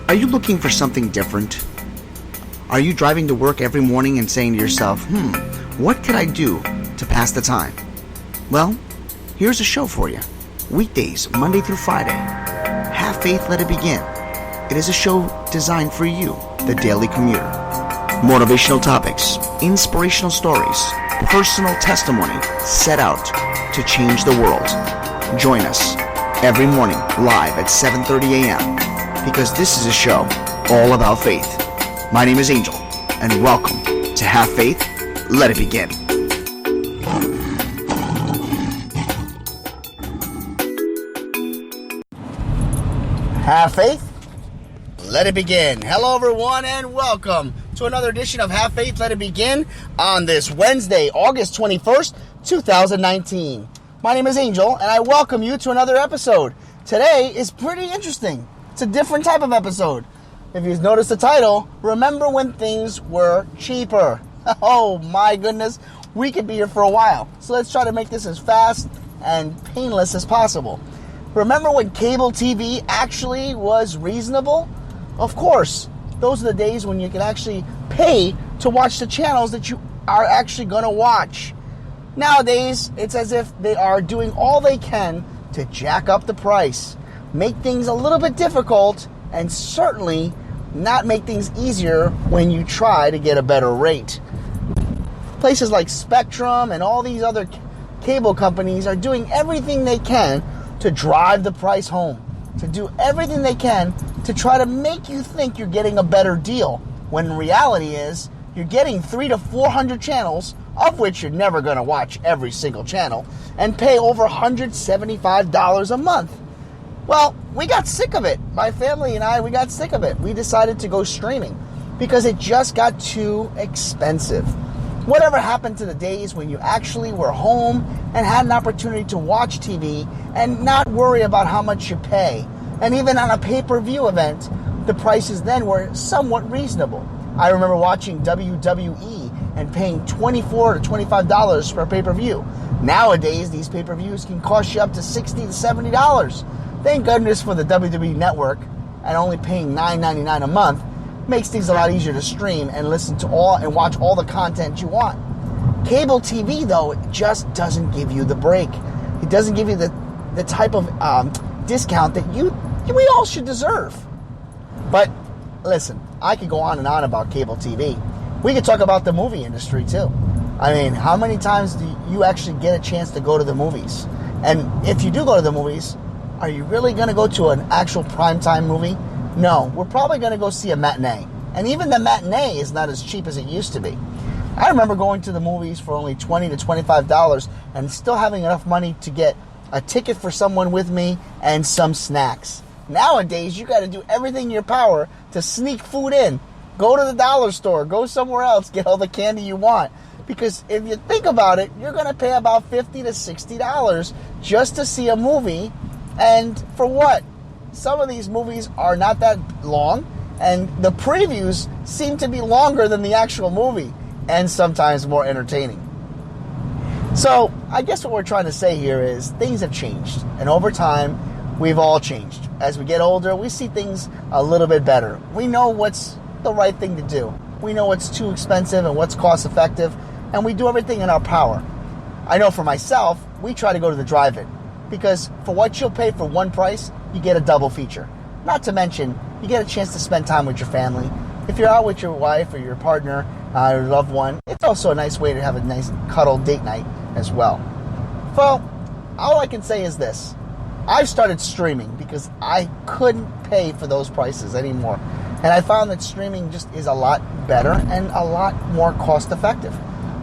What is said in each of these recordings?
Are you looking for something different? Are you driving to work every morning and saying to yourself, what could I do to pass the time? Well, here's a show for you. Weekdays, Monday through Friday. Have Faith, Let It Begin. It is a show designed for you, the daily commuter. Motivational topics, inspirational stories, personal testimony set out to change the world. Join us every morning live at 7:30 a.m. because this is a show all about faith. My name is Angel, and welcome to Have Faith, Let It Begin. Have faith, let it begin. Hello, everyone, and welcome to another edition of Have Faith, Let It Begin on this Wednesday, August 21st, 2019. My name is Angel, and I welcome you to another episode. Today is pretty interesting. It's a different type of episode. If you've noticed the title, Remember When Things Were Cheaper. Oh, my goodness. We could be here for a while. So let's try to make this as fast and painless as possible. Remember when cable TV actually was reasonable? Of course. Those are the days when you could actually pay to watch the channels that you are actually going to watch. Nowadays, it's as if they are doing all they can to jack up the price, make things a little bit difficult, and certainly not make things easier when you try to get a better rate. Places like Spectrum and all these other cable companies are doing everything they can to drive the price home, to do everything they can to try to make you think you're getting a better deal, when in reality is you're getting 300 to 400 channels, of which you're never going to watch every single channel, and pay over $175 a month. Well, we got sick of it. My family and I, we got sick of it. We decided to go streaming because it just got too expensive. Whatever happened to the days when you actually were home and had an opportunity to watch TV and not worry about how much you pay? And even on a pay-per-view event, the prices then were somewhat reasonable. I remember watching WWE and paying $24 to $25 for a pay-per-view. Nowadays, these pay-per-views can cost you up to $60 to $70. Thank goodness for the WWE Network, and only paying $9.99 a month makes things a lot easier to stream and listen to all and watch all the content you want. Cable TV, though, it just doesn't give you the break. It doesn't give you the type of discount that we all should deserve. But listen, I could go on and on about cable TV. We could talk about the movie industry too. I mean, how many times do you actually get a chance to go to the movies? And if you do go to the movies, are you really going to go to an actual primetime movie? No, we're probably going to go see a matinee. And even the matinee is not as cheap as it used to be. I remember going to the movies for only $20 to $25 and still having enough money to get a ticket for someone with me and some snacks. Nowadays, you got to do everything in your power to sneak food in. Go to the dollar store, go somewhere else, get all the candy you want. Because if you think about it, you're going to pay about $50 to $60 just to see a movie. And for what? Some of these movies are not that long, and the previews seem to be longer than the actual movie, and sometimes more entertaining. So, I guess what we're trying to say here is things have changed, and over time, we've all changed. As we get older, we see things a little bit better. We know what's the right thing to do. We know what's too expensive and what's cost effective, and we do everything in our power. I know for myself, we try to go to the drive-in, because for what you'll pay for one price, you get a double feature. Not to mention, you get a chance to spend time with your family. If you're out with your wife or your partner or loved one, it's also a nice way to have a nice cuddle date night as well. Well, all I can say is this. I've started streaming because I couldn't pay for those prices anymore. And I found that streaming just is a lot better and a lot more cost effective.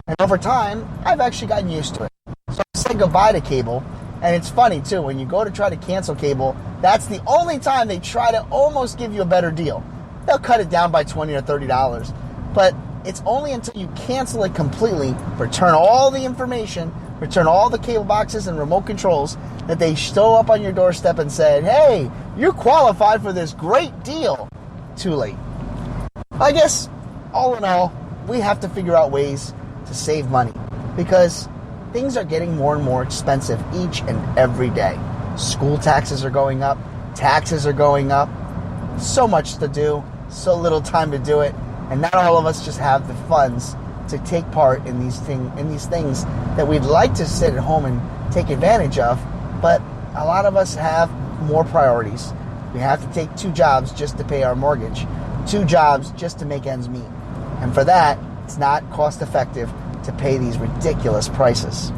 And over time, I've actually gotten used to it. So I say goodbye to cable. And it's funny, too, when you go to try to cancel cable, that's the only time they try to almost give you a better deal. They'll cut it down by $20 or $30. But it's only until you cancel it completely, return all the information, return all the cable boxes and remote controls, that they show up on your doorstep and say, hey, you qualified for this great deal. Too late. I guess, all in all, we have to figure out ways to save money, because things are getting more and more expensive each and every day. School taxes are going up. Taxes are going up. so much to do, so little time to do it, and not all of us just have the funds to take part in these things that we'd like to sit at home and take advantage of, but a lot of us have more priorities. We have to take 2 jobs just to pay our mortgage, 2 jobs just to make ends meet. And for that, it's not cost effective to pay these ridiculous prices.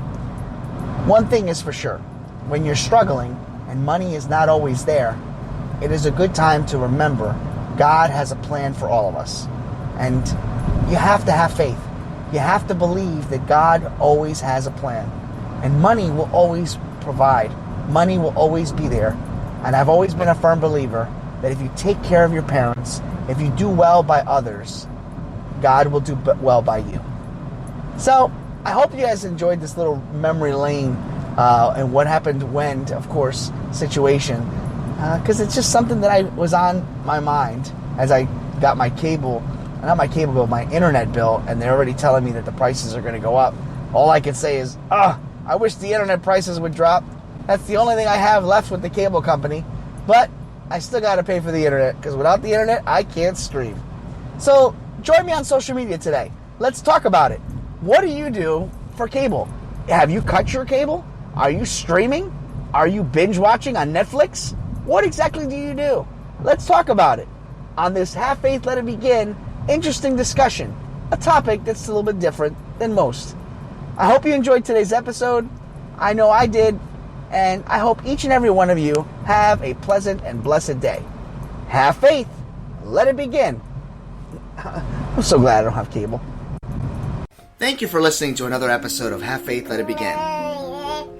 One thing is for sure, when you're struggling and money is not always there, it is a good time to remember God has a plan for all of us. And you have to have faith. You have to believe that God always has a plan. And money will always provide. Money will always be there. And I've always been a firm believer that if you take care of your parents, if you do well by others, God will do well by you. So I hope you guys enjoyed this little memory lane and what happened when, of course, situation. Because it's just something that I was on my mind as I got my my internet bill, and they're already telling me that the prices are going to go up. All I can say is, I wish the internet prices would drop. That's the only thing I have left with the cable company. But I still got to pay for the internet, because without the internet, I can't stream. So join me on social media today. Let's talk about it. What do you do for cable? Have you cut your cable? Are you streaming? Are you binge watching on Netflix? What exactly do you do? Let's talk about it on this Have Faith, Let It Begin interesting discussion, a topic that's a little bit different than most. I hope you enjoyed today's episode. I know I did, and I hope each and every one of you have a pleasant and blessed day. Have faith. Let it begin. I'm so glad I don't have cable. Thank you for listening to another episode of Have Faith, Let It Begin.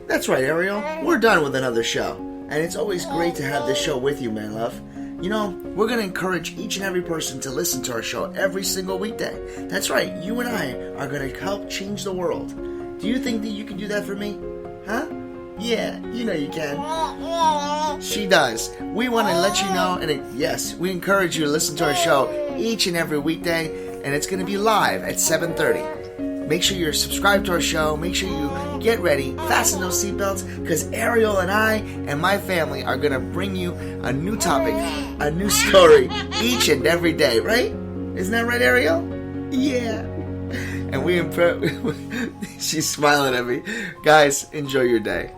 That's right, Ariel. We're done with another show. And it's always great to have this show with you, man, love. You know, we're going to encourage each and every person to listen to our show every single weekday. That's right, you and I are going to help change the world. Do you think that you can do that for me? Huh? Yeah, you know you can. She does. We want to let you know, and yes, we encourage you to listen to our show each and every weekday, and it's going to be live at 7:30. Make sure you're subscribed to our show. Make sure you get ready, fasten those seatbelts, because Ariel and I and my family are going to bring you a new topic, a new story each and every day, right? Isn't that right, Ariel? Yeah. And she's smiling at me. Guys, enjoy your day.